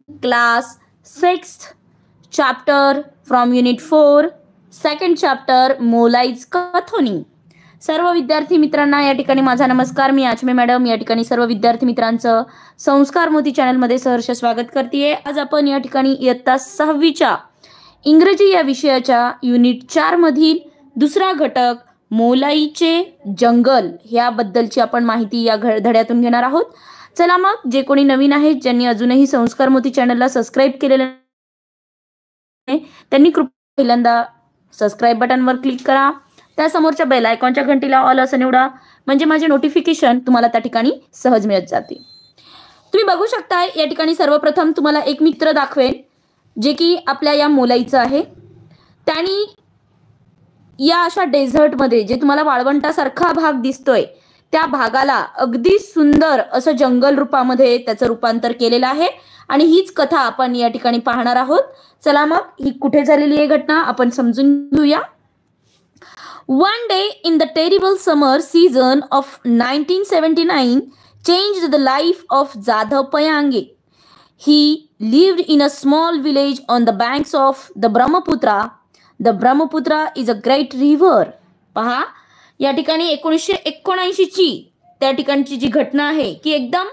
class 6th chapter from unit 4 second chapter मोलाईज कथोनी. सर्व विद्यार्थी मित्रांना या ठिकाणी माझा नमस्कार. मी आचमे मॅडम या ठिकाणी सर्व विद्यार्थी मित्रांचं संस्कार मोती चॅनल मध्ये सहर्ष स्वागत करते. आज आपण या ठिकाणी इयत्ता 6वीच्या इंग्रजी या विषयाच्या युनिट 4 मधील दुसरा घटक मोलाईचे जंगल याबद्दलची आपण माहिती या धड्यातून घेणार आहोत. चला मग जे कोणी नवीन आहेत ज्यांनी अजूनही संस्कार मोती चॅनलला सबस्क्राइब केलेले नाही त्यांनी कृपया पहिल्यांदा सबस्क्राइब बटनवर क्लिक करा. त्या समोरच्या बेल आयकॉनच्या घंटीला ऑल असं निवडा म्हणजे माझे नोटिफिकेशन तुम्हाला त्या ठिकाणी सहज मिळत जातील. तुम्ही बघू शकता या ठिकाणी सर्वप्रथम तुम्हाला एक मित्र दाखवेल जे की आपल्या या मोलाईचं आहे. त्यांनी या अशा डेझर्टमध्ये जे तुम्हाला वाळवंटासारखा भाग दिसतोय त्या भागाला अगदी सुंदर असं जंगल रूपामध्ये त्याचं रूपांतर केलेलं आहे आणि हीच कथा आपण या ठिकाणी पाहणार आहोत. चला मग ही कुठे झालेली आहे घटना आपण समजून घेऊया. One day in the terrible summer season of 1979 changed the life of Jadhav Payange. He lived in a small village on the banks of the Brahmaputra. The Brahmaputra is a great river. पहा या ठिकाणी 1979 ची त्या ठिकाणची जी घटना आहे की एकदम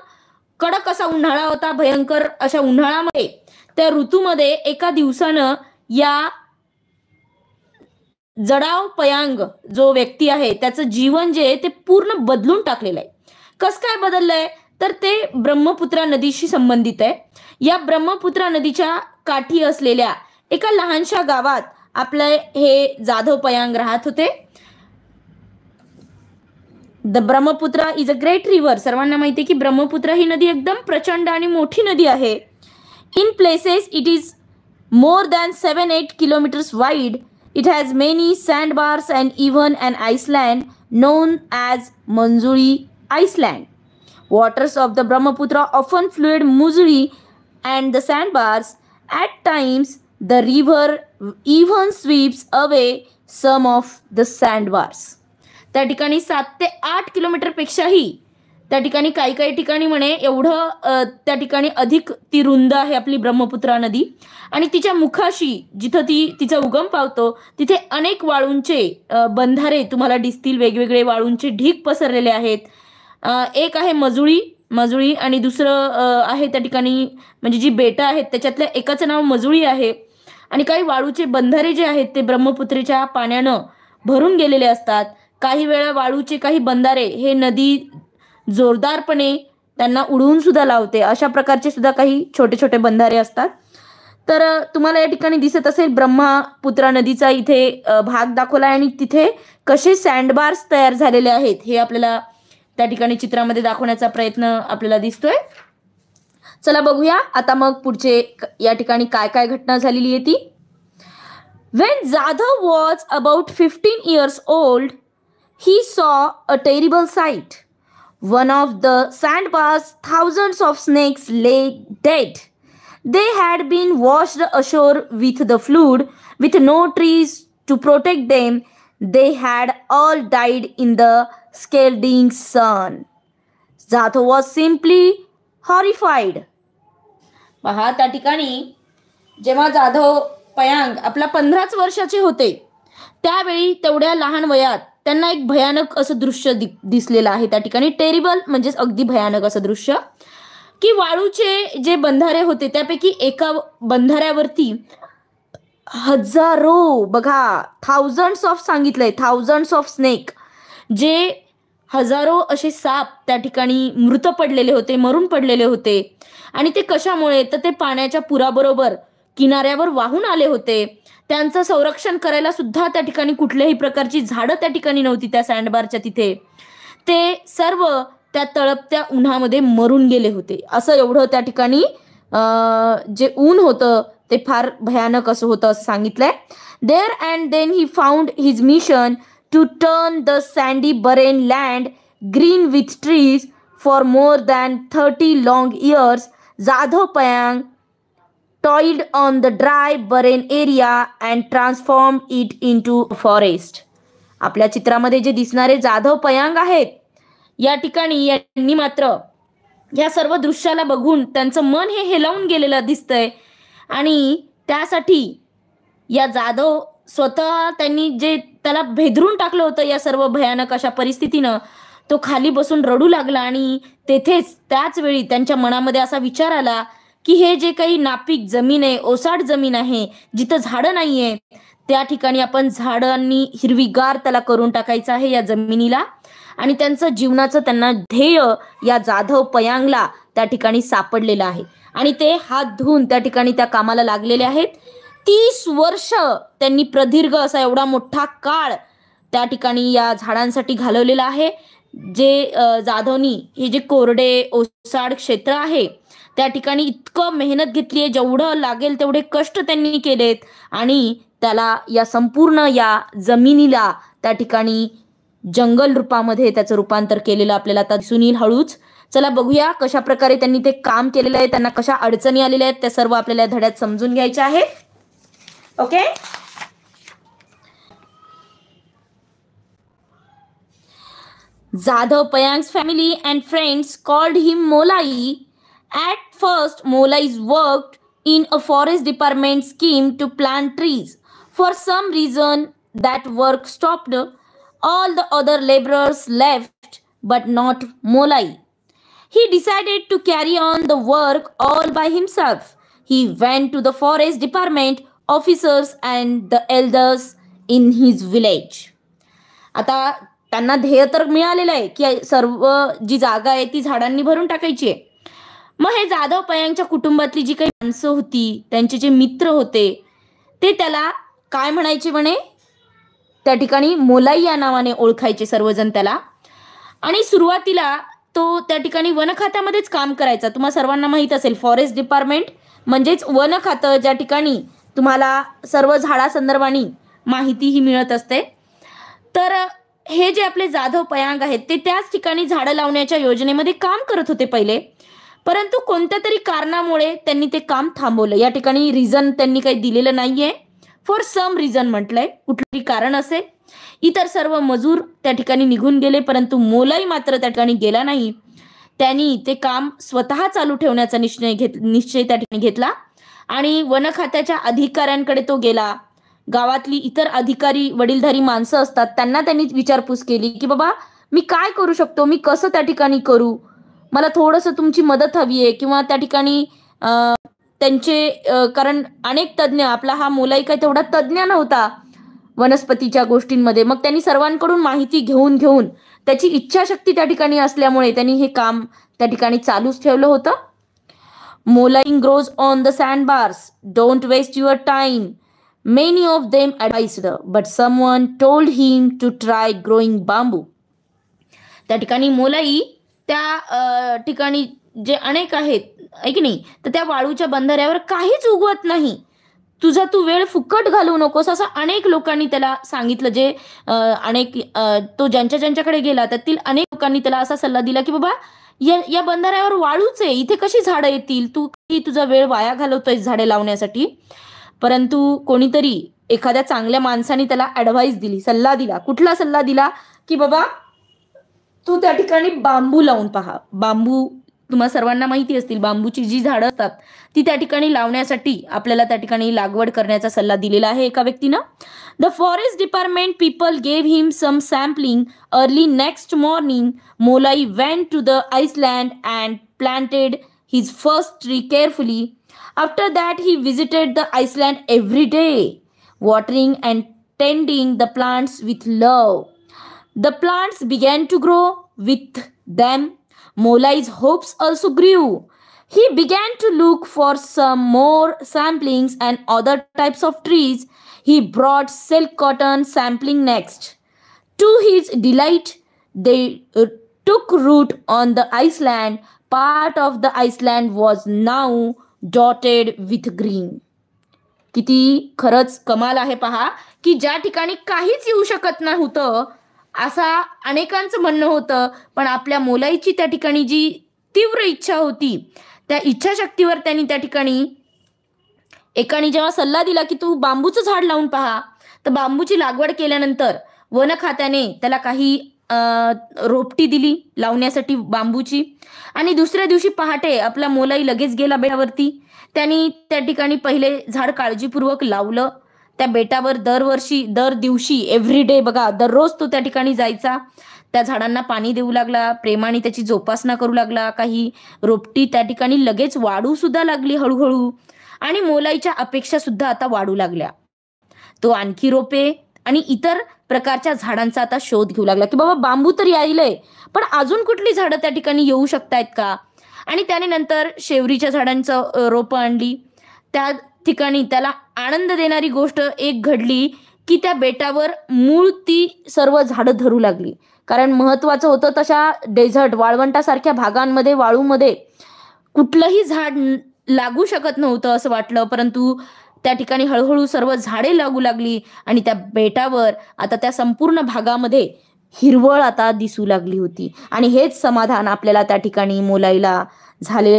कडक असा उन्हाळा होता. भयंकर अशा उन्हाळ्यामध्ये त्या ऋतूमध्ये एका दिवसानं या जडाव पयांग जो व्यक्ती आहे त्याचं जीवन जे ते पूर्ण बदलून टाकलेलं आहे. कसं काय बदललंय तर ते ब्रह्मपुत्रा नदीशी संबंधित आहे. या ब्रह्मपुत्रा नदीच्या काठी असलेल्या एका लहानशा गावात आपले हे जाधव पयांग राहत होते. The Brahmaputra is a great river. सर्वांना माहिती आहे की ब्रह्मपुत्रा ही नदी एकदम प्रचंड आणि मोठी नदी आहे. In places it is more than 7-8 kilometres wide. It has many sandbars and even an island known as Manjuri Island. Waters of the Brahmaputra often flood Manjuri and the sandbars. At times, the river even sweeps away some of the sandbars. त्या ठिकाणी 7 ते 8 kilometre पेक्षाही त्या ठिकाणी काही ठिकाणी म्हणे एवढं त्या ठिकाणी अधिक ती रुंद आहे आपली ब्रह्मपुत्रा नदी आणि तिच्या मुखाशी जिथं तिचा उगम पावतो तिथे अनेक वाळूंचे बंधारे तुम्हाला दिसतील. वेगवेगळे वाळूंचे ढीग पसरलेले आहेत. एक आहे मजुळी आणि दुसरं आहे त्या ठिकाणी म्हणजे जी बेटं आहेत त्याच्यातल्या एकाचं नाव मजुळी आहे. आणि काही वाळूचे बंधारे जे आहेत ते ब्रह्मपुत्रेच्या पाण्यानं भरून गेलेले असतात. काही वेळा वाळूचे काही बंधारे हे नदी जोरदारपणे त्यांना उडवून सुद्धा लावते. अशा प्रकारचे सुद्धा काही छोटे छोटे बंधारे असतात. तर तुम्हाला या ठिकाणी दिसत असेल ब्रह्मपुत्रा नदीचा इथे भाग दाखवला आहे आणि तिथे कसे सँडबार्स तयार झालेले आहेत हे आपल्याला त्या ठिकाणी चित्रामध्ये दाखवण्याचा प्रयत्न आपल्याला दिसतोय. चला बघूया आता मग पुढचे या ठिकाणी काय काय घटना झालेली आहे ती. When Jadhav was about 15 years old, he saw a terrible sight. One of the sandbars, thousands of snakes lay dead. They had been washed ashore with the flood, with no trees to protect them. They had all died in the scalding sun. Jadhav was simply horrified. पहा त्या ठिकाणी जेव्हा जाधव पयांग आपला 15च वर्षाचे होते त्यावेळी तेवढ्या लहान वयात त्यांना एक भयानक असं दृश्य दिसलेलं आहे. त्या ठिकाणी टेरिबल म्हणजेच अगदी भयानक असं दृश्य की वाळूचे जे बंधारे होते त्यापैकी एका बंधाऱ्यावरती हजारो बघा थाउजंड्स ऑफ सांगितलंय थाउजंड्स ऑफ स्नेक जे हजारो असे साप त्या ठिकाणी मृत पडलेले होते मरून पडलेले होते. आणि ते कशामुळे तर ते पाण्याच्या पुराबरोबर किनाऱ्यावर वाहून आले होते. त्यांचं संरक्षण करायला सुद्धा त्या ठिकाणी कुठल्याही प्रकारची झाडं त्या ठिकाणी नव्हती. त्या सँडबारच्या तिथे ते सर्व त्या तळपत्या उन्हामध्ये मरून गेले होते. असं एवढं त्या ठिकाणी जे ऊन होतं ते फार भयानक असं होतं असं सांगितलंय. There and then he found his mission to turn the sandy barren land green with trees. For more than 30 long years Jadav Payeng toiled on the dry barren area and transformed it into forest. आपल्या चित्रामध्ये जे दिसणारे जाधव पयांग आहेत या ठिकाणी यांनी मात्र या सर्व दृश्याला बघून त्यांचं मन हे हेलावून गेलेलं दिसतंय आणि त्यासाठी या जाधव स्वतः त्यांनी जे त्याला भेदरून टाकलं होतं या सर्व भयानक अशा परिस्थितीनं, तो खाली बसून रडू लागला आणि तेथेच त्याच वेळी त्यांच्या मनामध्ये असा विचार आला की हे जे काही नापीक जमीन आहे, ओसाड जमीन आहे, जिथं झाडं नाहीये, त्या ठिकाणी आपण झाडांनी हिरवीगार त्याला करून टाकायचं आहे या जमिनीला. आणि त्यांचं जीवनाचं त्यांना ध्येय या जाधव पयांगला त्या ठिकाणी सापडलेलं आहे आणि ते हात धुवून त्या ठिकाणी त्या कामाला लागलेले आहेत. 30 वर्ष त्यांनी प्रदीर्घ असा एवढा मोठा काळ त्या ठिकाणी या झाडांसाठी घालवलेला आहे. जे जाधवनी हे जे कोरडे ओसाड क्षेत्र आहे त्या ठिकाणी इतकं मेहनत घेतली आहे, जेवढं लागेल तेवढे कष्ट त्यांनी केलेत आणि त्याला या संपूर्ण या जमिनीला त्या ठिकाणी जंगल रूपामध्ये त्याचं रूपांतर केलेलं आपल्याला आता दिसून येईल हळूच. चला बघूया कशा प्रकारे त्यांनी ते काम केलेलं आहे, त्यांना कशा अडचणी आलेल्या आहेत, त्या सर्व आपल्याला धड्यात समजून घ्यायच्या आहेत. Okay. Jadhav Payang's family and friends called him Molai. At first, Molai worked in a forest department scheme to plant trees. For some reason, that work stopped. All the other laborers left, but not Molai. He decided to carry on the work all by himself. He went to the forest department officers and the elders in his village. आता त्यांना ध्येय तर मिळालेलं आहे की सर्व जी जागा आहे ती झाडांनी भरून टाकायची आहे. मग हे जाधव पयांगच्या कुटुंबातली जी काही माणसं होती, त्यांचे जे मित्र होते, ते त्याला काय म्हणायचे म्हणे, त्या ठिकाणी मोलाई या नावाने ओळखायचे सर्वजण त्याला. आणि सुरुवातीला तो त्या ठिकाणी वन खात्यामध्येच काम करायचा. तुम्हा सर्वांना माहीत असेल फॉरेस्ट डिपार्टमेंट म्हणजेच वन खातं, ज्या ठिकाणी तुम्हाला सर्व झाडासंदर्भाने माहिती ही मिळत असते. तर हे जे आपले जाधव पयांग आहेत ते त्याच ठिकाणी झाडं लावण्याच्या योजनेमध्ये काम करत होते पहिले, परंतु कोणत्या तरी कारणामुळे त्यांनी ते काम थांबवलं. या ठिकाणी रिझन त्यांनी काही दिलेलं नाहीये, फॉर सम रिझन म्हटलंय, कुठलंही कारण असेल. इतर सर्व मजूर त्या ठिकाणी निघून गेले, परंतु मोलाई मात्र त्या ठिकाणी गेला नाही. त्यांनी ते काम स्वतः चालू ठेवण्याचा निश्चय त्या ठिकाणी घेतला आणि वन खात्याच्या अधिकाऱ्यांकडे तो गेला. गावातली इतर अधिकारी वडीलधारी माणसं असतात त्यांना त्यांनी विचारपूस केली की बाबा मी काय करू शकतो, मी कसं त्या ठिकाणी करू, मला थोडंसं तुमची मदत हवी आहे. किंवा त्या ठिकाणी त्यांचे कारण अनेक तज्ज्ञ, आपला हा मोलाई काय तेवढा तज्ज्ञ नव्हता वनस्पतीच्या गोष्टींमध्ये. मग त्यांनी सर्वांकडून माहिती घेऊन त्याची इच्छाशक्ती त्या ठिकाणी असल्यामुळे त्यांनी हे काम त्या ठिकाणी चालूच ठेवलं होतं. Molai grows on the sandbars, don't waste your time. Many of them advised, but someone told him to try growing bamboo. त्या ठिकाणी मोलाई त्या ठिकाणी जे अनेक आहेत आहे की नाही, तर त्या वाळूच्या बंधाऱ्यावर काहीच उगवत नाही, तुझा तू वेळ फुकट घालवू नकोस, असं अनेक लोकांनी त्याला सांगितलं. जे अनेक तो ज्यांच्याकडे गेला त्यातील अनेक लोकांनी त्याला असा सल्ला दिला की बाबा या बंधाऱ्यावर वाळूच आहे, इथे कशी झाडं येतील, तू तुझा वेळ वाया घालवतोय झाडे लावण्यासाठी. परंतु कोणीतरी एखाद्या चांगल्या माणसाने त्याला ॲडवाइस दिली, सल्ला दिला. कुठला सल्ला दिला की बाबा तू त्या ठिकाणी बांबू लावून पहा. बांबू तुम्हा सर्वांना माहिती असतील, बांबूची जी झाडं असतात ती त्या ठिकाणी लावण्यासाठी आपल्याला त्या ठिकाणी लागवड करण्याचा सल्ला दिलेला आहे एका व्यक्तीनं. The forest department people gave him some sampling. Early next morning Molai went to the island and planted his first tree carefully. After that, he visited the Iceland every day, watering and tending the plants with love. The plants began to grow with them. Molai's hopes also grew. He began to look for some more samplings and other types of trees. He brought silk cotton sampling next. To his delight, they took root on the Iceland. Part of the Iceland was now dotted with green. किती खरंच कमाल आहे पहा की ज्या ठिकाणी काहीच येऊ शकत नव्हतं असा अनेकांचं म्हणणं होतं, पण आपल्या मोलाईची त्या ठिकाणी जी तीव्र इच्छा होती त्या इच्छाशक्तीवर त्यांनी त्या ठिकाणी एकाने जेव्हा सल्ला दिला की तू बांबूचं झाड लावून पहा, तर बांबूची लागवड केल्यानंतर वन खात्याने त्याला काही रोपटी दिली लावण्यासाठी बांबूची. आणि दुसऱ्या दिवशी पहाटे आपला मोलाई लगेच गेला बेटावरती. त्यांनी त्या ठिकाणी पहिले झाड काळजीपूर्वक लावलं. त्या बेटावर दर दिवशी एव्हरीडे बघा, दररोज तो त्या ठिकाणी जायचा. त्या झाडांना पाणी देऊ लागला, प्रेमाने त्याची जोपासना करू लागला. काही रोपटी त्या ठिकाणी लगेच वाढू सुद्धा लागली हळूहळू. आणि मोलाईच्या अपेक्षा सुद्धा आता वाढू लागल्या. तो आणखी रोपे आणि इतर प्रकारच्या झाडांचा आता शोध घेऊ लागला, की बाबा बांबू तर यायलंय, पण अजून कुठली झाडं त्या ठिकाणी येऊ शकतायत का. आणि त्याने नंतर शेवरीच्या झाडांचं रोपं आणली. त्या ठिकाणी त्याला आनंद देणारी गोष्ट एक घडली, की त्या बेटावर मूळ ती सर्व झाडं धरू लागली. कारण महत्वाचं होतं, तशा डेझर्ट वाळवंटासारख्या भागांमध्ये, वाळूमध्ये कुठलंही झाड लागू शकत नव्हतं असं वाटलं. परंतु त्या ठिकाणी हळूहळू सर्व झाडे लागू लागली आणि त्या बेटावर आता त्या संपूर्ण भागामध्ये हिरवळ आता दिसू लागली होती. आणि हेच समाधान आपल्याला त्या ठिकाणी मोलाईला झाले.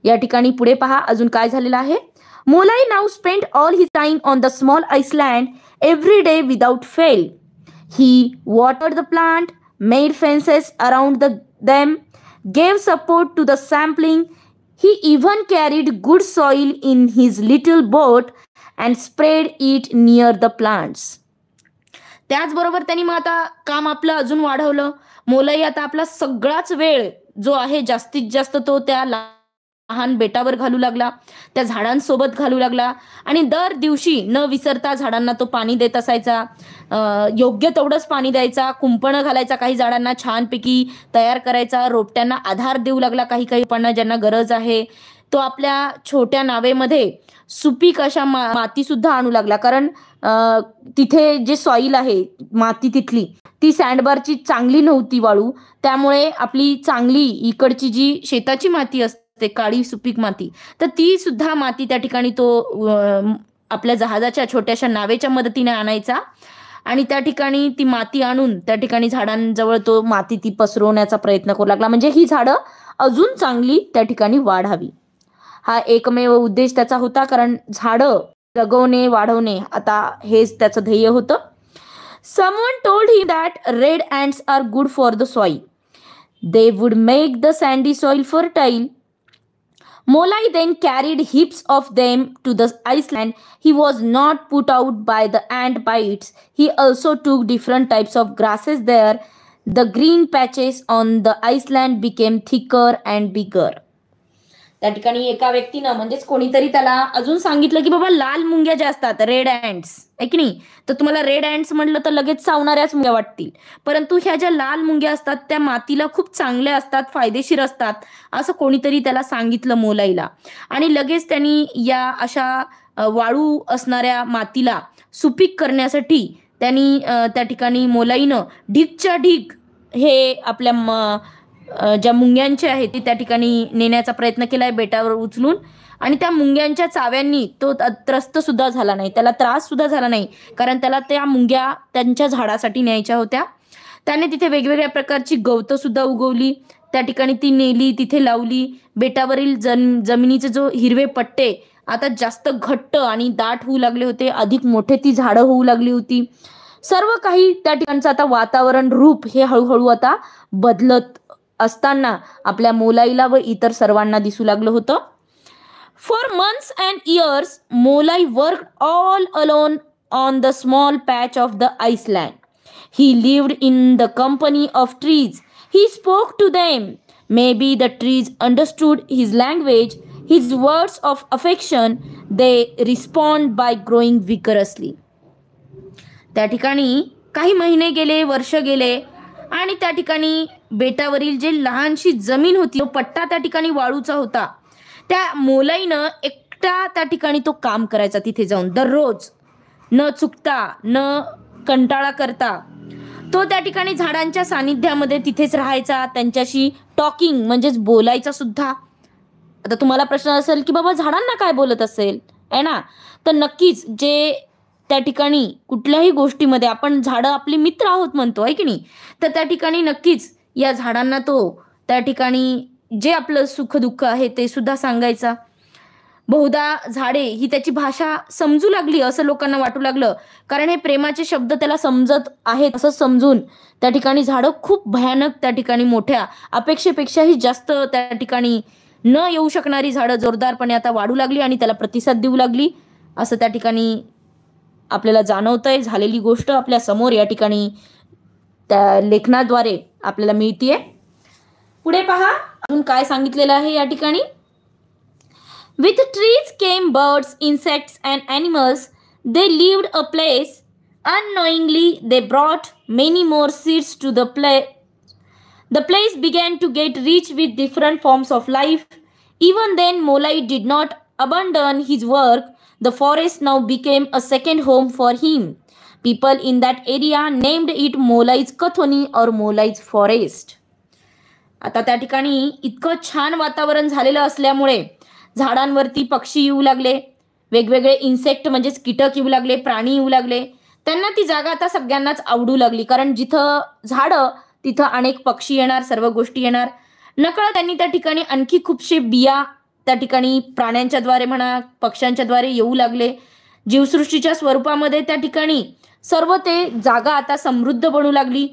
या ठिकाणी पुढे पहा अजून काय झालेलं आहे. Molai now spend all his time on the small island every day without fail. He watered the plant, made fences around them, gave support to the sampling. He even carried good soil in his little boat and spread it near the plants. त्याचबरोबर त्यांनी मग आता काम आपलं अजून वाढवलं. मोलाई आता आपला सगळाच वेळ जो आहे जास्तीत जास्त तो त्या लहान बेटावर घालू लागला, त्या झाडांसोबत घालू लागला. आणि दर दिवशी न विसरता झाडांना तो पाणी देत असायचा. योग्य तेवढंच पाणी द्यायचा, कुंपणं घालायचा, काही झाडांना छानपैकी तयार करायचा, रोपट्यांना आधार देऊ लागला, काही रोपांना ज्यांना गरज आहे. तो आपल्या छोट्या नावेमध्ये सुपीक अशा माती सुद्धा आणू लागला. कारण तिथे जे सॉईल आहे, माती तिथली ती सँडबारची चांगली नव्हती वाळू. त्यामुळे आपली चांगली इकडची जी शेताची माती असते, काळी सुपीक माती, तर ती सुद्धा माती त्या ठिकाणी तो आपल्या जहाजाच्या छोट्याशा नावेच्या मदतीने आणायचा. आणि त्या ठिकाणी ती माती आणून त्या ठिकाणी झाडांजवळ तो माती ती पसरवण्याचा प्रयत्न करू लागला, म्हणजे ही झाडं अजून चांगली त्या ठिकाणी वाढावी. हा एकमेव उद्देश त्याचा होता. कारण झाडं जगवणे, वाढवणे आता हेच त्याचं ध्येय होतं. Someone told him that red ants are good for the soil. They would make the sandy soil fertile. Molai then carried heaps of them to the island. He was not put out by the ant bites. He also took different types of grasses there. The green patches on the island became thicker and bigger. त्या ठिकाणी एका व्यक्तीनं म्हणजेच कोणीतरी त्याला अजून सांगितलं, की बाबा लाल मुंग्या ज्या असतात, रेड अँट्स आहे की नाही, तर तुम्हाला रेड अँट्स म्हटलं तर लगेच चावणाऱ्याच मुंग्या वाटतील. परंतु ह्या ज्या लाल मुंग्या असतात त्या मातीला खूप चांगल्या असतात, फायदेशीर असतात, असं कोणीतरी त्याला सांगितलं मोलाईला. आणि लगेच त्यांनी या अशा वाळू असणाऱ्या मातीला सुपीक करण्यासाठी त्यांनी त्या ठिकाणी मोलाईनं ढीगच्या ढीग हे आपल्या ज्या मुंग्यांचे आहे ते त्या ठिकाणी नेण्याचा प्रयत्न केलाय बेटावर उचलून. आणि त्या मुंग्यांच्या चाव्यांनी तो त्रस्त सुद्धा झाला नाही, त्याला त्रास सुद्धा झाला नाही, कारण त्याला त्या मुंग्या त्यांच्या झाडासाठी न्यायच्या होत्या. त्याने तिथे वेगवेगळ्या प्रकारची गवतं सुद्धा उगवली, त्या ठिकाणी ती नेली, तिथे लावली. बेटावरील जमिनीचे जो हिरवे पट्टे आता जास्त घट्ट आणि दाट होऊ लागले होते, अधिक मोठे ती झाडं होऊ लागली होती. सर्व काही त्या ठिकाणचं आता वातावरण, रूप हे हळूहळू आता बदलत असताना आपल्या मोलाईला व इतर सर्वांना दिसू लागलं होतं. For months and years Molai worked all alone on the small patch of the island. He lived in the company of trees. He spoke to them. May be the trees understood his language, his words of affection. They respond by growing vigorously. त्या ठिकाणी काही महिने गेले, वर्ष गेले आणि त्या ठिकाणी बेटावरील जे लहानशी जमीन होती, तो पट्टा त्या ठिकाणी वाळूचा होता. त्या मोलाईनं एकटा त्या ठिकाणी तो काम करायचा तिथे जाऊन दररोज, न चुकता, न कंटाळा करता. तो त्या ठिकाणी झाडांच्या सानिध्यामध्ये तिथेच राहायचा, त्यांच्याशी टॉकिंग म्हणजेच बोलायचा सुद्धा. आता तुम्हाला प्रश्न असेल की बाबा झाडांना काय बोलत असेल आहे ना, तर नक्कीच जे त्या ठिकाणी कुठल्याही गोष्टीमध्ये आपण झाडं आपली मित्र आहोत म्हणतो आहे की नाही, तर त्या ठिकाणी नक्कीच या झाडांना तो त्या ठिकाणी जे आपलं सुख दुःख आहे ते सुद्धा सांगायचा. बहुधा झाडे ही त्याची भाषा समजू लागली असं लोकांना वाटू लागलं, कारण हे प्रेमाचे शब्द त्याला समजत आहेत असं समजून त्या ठिकाणी झाडं खूप भयानक त्या ठिकाणी मोठ्या अपेक्षेपेक्षाही जास्त त्या ठिकाणी न येऊ शकणारी झाडं जोरदारपणे आता वाढू लागली आणि त्याला प्रतिसाद देऊ लागली असं त्या ठिकाणी आपल्याला जाणवतंय. झालेली गोष्ट आपल्या समोर या ठिकाणी त्या लेखनाद्वारे आपल्याला मिळतीये. पुढे पहा अजून काय सांगितलेलं आहे या ठिकाणी. With trees came birds, insects and animals. They lived a place. Unknowingly, they brought many more seeds to the place. The place began to get rich with different forms of life. Even then, Molai did not abandon his work. The forest now became a second home for him. People in that area named it Molai's Kathoni or Molai's Forest. आता त्या ठिकाणी इतकं छान वातावरण झालेलं असल्यामुळे झाडांवरती पक्षी येऊ लागले, वेगवेगळे इन्सेक्ट म्हणजेच कीटक येऊ लागले, प्राणी येऊ लागले. त्यांना ती जागा आता सगळ्यांनाच आवडू लागली, कारण जिथं झाडं तिथं अनेक पक्षी येणार, सर्व गोष्टी येणार. नकळत त्यांनी त्या ठिकाणी आणखी खूपशे बिया त्या ठिकाणी प्राण्यांच्या द्वारे म्हणा, पक्ष्यांच्या द्वारे येऊ लागले. जीवसृष्टीच्या स्वरूपामध्ये त्या ठिकाणी सर्व ते जागा आता समृद्ध बनू लागली.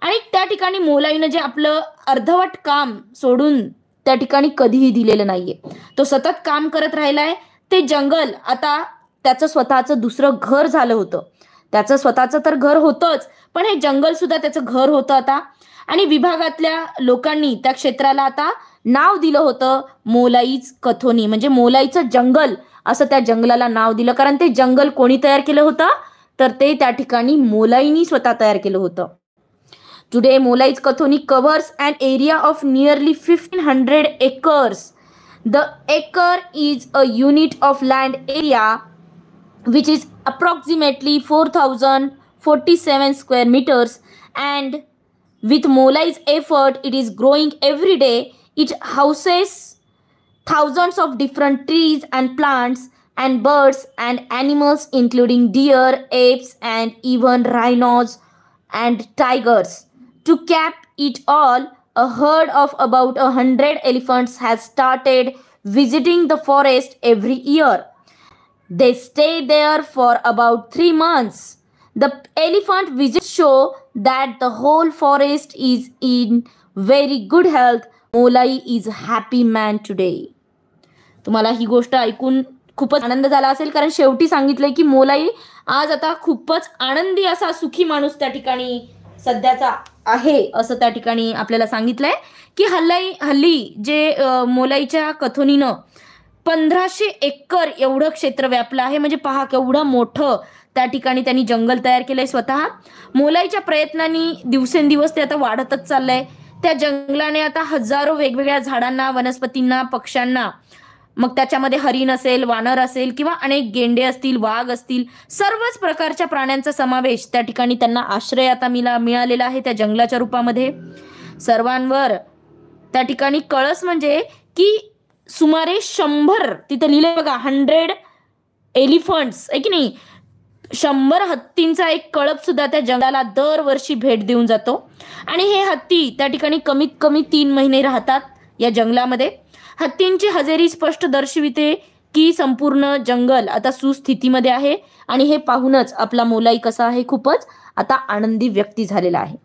आणि त्या ठिकाणी मोलाईनं जे आपलं अर्धवट काम सोडून त्या ठिकाणी कधीही दिलेलं नाहीये, तो सतत काम करत राहिलाय. ते जंगल आता त्याचं स्वतःचं दुसरं घर झालं होतं. त्याचं स्वतःचं तर घर होतंच, पण हे जंगल सुद्धा त्याचं घर होतं आता. आणि विभागातल्या लोकांनी त्या क्षेत्राला आता नाव दिलं होतं मोलाईच कथोनी, म्हणजे मोलाईचं जंगल असं त्या जंगलाला नाव दिलं. कारण ते जंगल कोणी तयार केलं होतं, तर ते त्या ठिकाणी मोलाईनी स्वतः तयार केलं होतं. Today, Molai's Kathoni covers an area of nearly 1500 acres. The acre is a unit of land area which is approximately 4047 square meters, and with Molai's effort, it is growing every day. It houses thousands of different trees and plants and birds and animals including deer, apes and even rhinos and tigers. To cap it all, a herd of about 100 elephants has started visiting the forest every year. They stay there for about 3 months. The elephant visits show that the whole forest is in very good health. Molai is a happy man today. तुम्हाला ही गोष्ट ऐकून खूपच आनंद झाला असेल, कारण शेवटी सांगितलंय की मोलाई आज आता खूपच आनंदी असा सुखी माणूस त्या ठिकाणी सध्याचा आहे असं त्या ठिकाणी आपल्याला सांगितलंय. की हल्ली जे मोलाईच्या कथोनीनं 1500 एकर एवढं क्षेत्र व्यापलं आहे. म्हणजे पहा केवढं मोठं त्या ठिकाणी त्यांनी जंगल तयार केलंय स्वतः. मोलाईच्या प्रयत्नांनी दिवसेंदिवस ते आता वाढतच चाललंय. त्या जंगलाने आता हजारो वेगवेगळ्या झाडांना, वनस्पतींना, पक्ष्यांना, मग त्याच्यामध्ये हरिण असेल, वानर असेल किंवा अनेक गेंडे असतील, वाघ असतील, सर्वच प्रकारच्या प्राण्यांचा समावेश त्या ठिकाणी त्यांना आश्रय आता मिळालेला आहे त्या जंगलाच्या रूपामध्ये. सर्वांवर त्या ठिकाणी कळस म्हणजे की सुमारे 100 तिथे लिहिले बघा 100 एलिफंट्स आहे की नाही, 100 हत्तींचा एक कळप सुद्धा त्या जंगलाला दरवर्षी भेट देऊन जातो. आणि हे हत्ती त्या ठिकाणी कमीत कमी 3 महिने राहतात या जंगलामध्ये. हत्तींची हजेरी स्पष्ट दर्शविते की संपूर्ण जंगल आता सुस्थितीमध्ये आहे. आणि हे पाहूनच आपला मोलाई कसा आहे, खूपच आता आनंदी व्यक्ती झालेला आहे.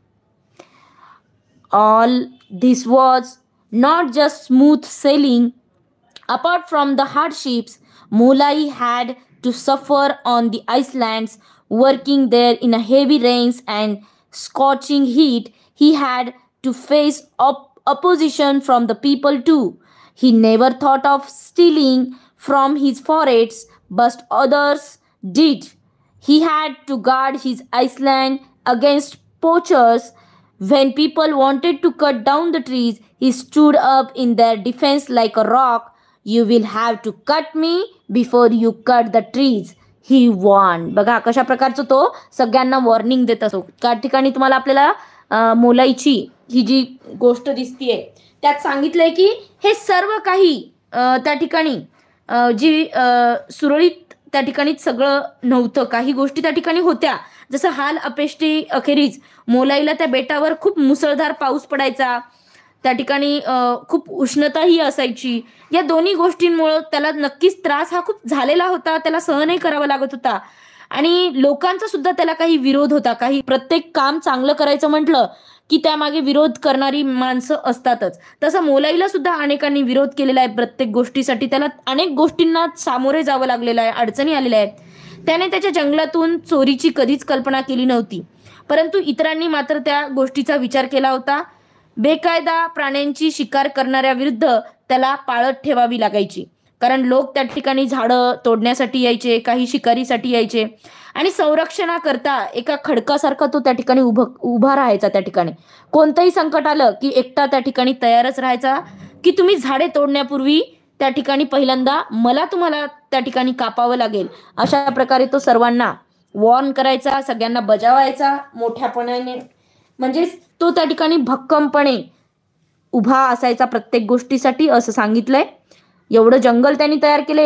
All this was not just smooth selling. Apart from the hardships, Molai had to suffer on the islands, working there in a heavy rains and scorching heat. He had to face opposition from the people too. He never thought of stealing from his forests, but others did. He had to guard his island against poachers. When people wanted to cut down the trees, he stood up in their defense like a rock. You will have to cut me before you cut the trees. He warned. बघा कशा प्रकारचं तो सगळ्यांना warning देत असतो. त्या ठिकाणी तुम्हाला आपल्याला मोलाईची ही जी गोष्ट दिसतीये त्यात सांगितलंय की हे सर्व काही त्या ठिकाणी जी सुरळीत त्या ठिकाणी सगळं नव्हतं. काही गोष्टी त्या ठिकाणी होत्या, जसं हाल अपेष्टी अखेरीस मोलाईला त्या बेटावर खूप मुसळधार पाऊस पडायचा. त्या ठिकाणी खूप उष्णताही असायची. या दोन्ही गोष्टींमुळे त्याला नक्कीच त्रास हा खूप झालेला होता, त्याला सहनही करावा लागत होता आणि लोकांचा सुद्धा त्याला काही विरोध होता. काही प्रत्येक काम चांगलं करायचं म्हटलं की त्यामागे विरोध करणारी माणसं असतातच. तसं मोलाईला सुद्धा अनेकांनी विरोध केलेला आहे प्रत्येक गोष्टीसाठी. त्याला अनेक गोष्टींना सामोरे जावं लागलेलं आहे, अडचणी आलेल्या आहेत. त्याने त्याच्या जंगलातून चोरीची कधीच कल्पना केली नव्हती, परंतु इतरांनी मात्र त्या गोष्टीचा विचार केला होता. बेकायदा प्राण्यांची शिकार करणाऱ्या विरुद्ध त्याला पाळत ठेवावी लागायची, कारण लोक त्या ठिकाणी झाडं तोडण्यासाठी यायचे, काही शिकारीसाठी यायचे आणि संरक्षणाकरता एका खडकासारखा तो त्या ठिकाणी उभा राहायचा. त्या ठिकाणी कोणतंही संकट आलं की एकटा त्या ठिकाणी तयारच राहायचा की तुम्ही झाडे तोडण्यापूर्वी त्या ठिकाणी पहिल्यांदा तुम्हाला त्या ठिकाणी कापावं लागेल, अशा प्रकारे तो सर्वांना वॉर्न करायचा, सगळ्यांना बजावायचा मोठ्यापणाने. म्हणजे तो त्या ठिकाणी भक्कमपणे उभा असायचा प्रत्येक गोष्टीसाठी, असं सांगितलंय. एवढं जंगल त्यांनी तयार केले.